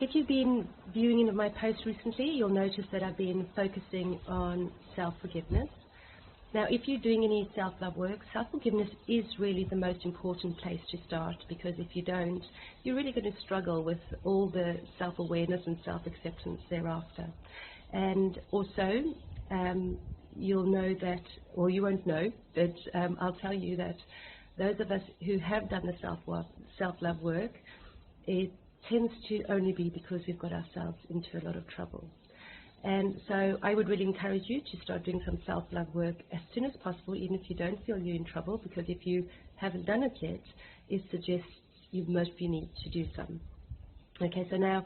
If you've been viewing any of my posts recently, you'll notice that I've been focusing on self-forgiveness. Now, if you're doing any self-love work, self-forgiveness is really the most important place to start, because if you don't, you're really going to struggle with all the self-awareness and self-acceptance thereafter. And also, you'll know that, or you won't know, but I'll tell you that those of us who have done the self-love work, it tends to only be because we've got ourselves into a lot of trouble. And so I would really encourage you to start doing some self-love work as soon as possible, even if you don't feel you're in trouble, because if you haven't done it yet, it suggests you mostly need to do some. Okay, so now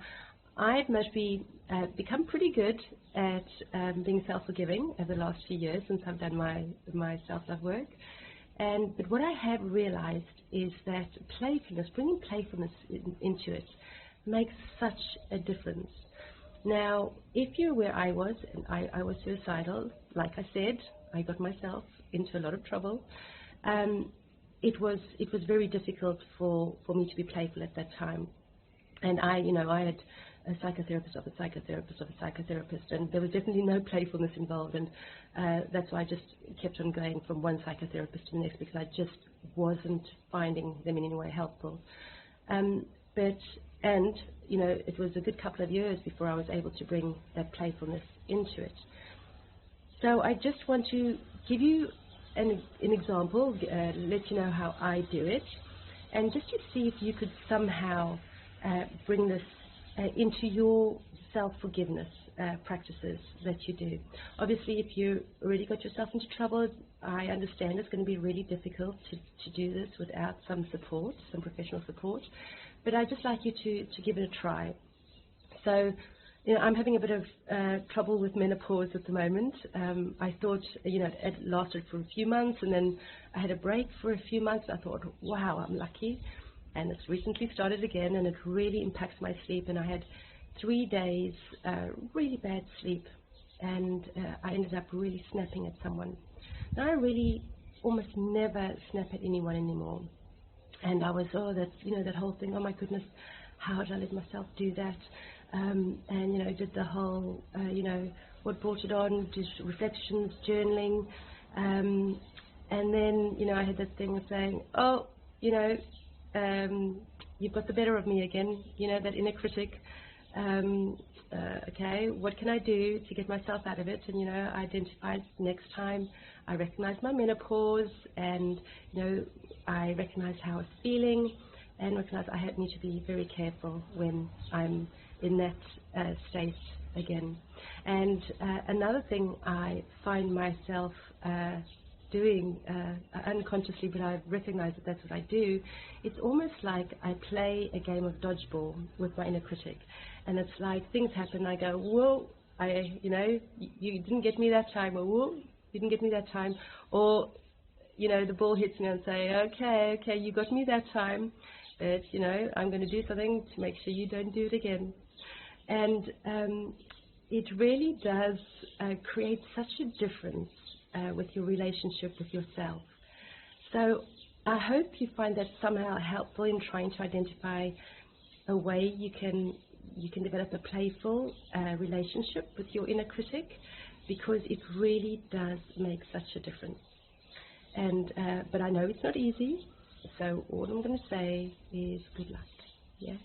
I've mostly become pretty good at being self-forgiving over the last few years since I've done my self-love work. But what I have realized is that playfulness, bringing playfulness into it, makes such a difference. Now, if you're where I was, and I was suicidal, like I said, I got myself into a lot of trouble. It was very difficult for me to be playful at that time. And I had a psychotherapist of a psychotherapist of a psychotherapist, and there was definitely no playfulness involved. And that's why I just kept on going from one psychotherapist to the next, because I just wasn't finding them in any way helpful. It was a good couple of years before I was able to bring that playfulness into it. So I just want to give you an example, let you know how I do it, and just to see if you could somehow bring this into your self-forgiveness practices that you do. Obviously, if you already got yourself into trouble, I understand it's going to be really difficult to do this without some support, some professional support. But I'd just like you to give it a try. So, I'm having a bit of trouble with menopause at the moment. I thought, it lasted for a few months, and then I had a break for a few months. I thought, wow, I'm lucky. And it's recently started again, and it really impacts my sleep. And I had 3 days really bad sleep, and I ended up really snapping at someone. Now, I really almost never snap at anyone anymore. And I was, that whole thing, oh my goodness, how did I let myself do that? Did the whole, what brought it on, just reflections, journaling. And then, I had that thing of saying, you've got the better of me again, that inner critic. Okay, what can I do to get myself out of it? And, I identified next time I recognized my menopause, and, I recognized how I was feeling, and recognized I need to be very careful when I'm in that state again. And another thing I find myself doing unconsciously, but I recognize that that's what I do, it's almost like I play a game of dodgeball with my inner critic. And it's like things happen, I go, whoa, you didn't get me that time, or whoa, you didn't get me that time, or the ball hits me and say, okay, you got me that time, but I'm going to do something to make sure you don't do it again. And it really does create such a difference with your relationship with yourself. So I hope you find that somehow helpful in trying to identify a way you can develop a playful relationship with your inner critic, because it really does make such a difference. And but I know it's not easy, so all I'm going to say is good luck. Yeah.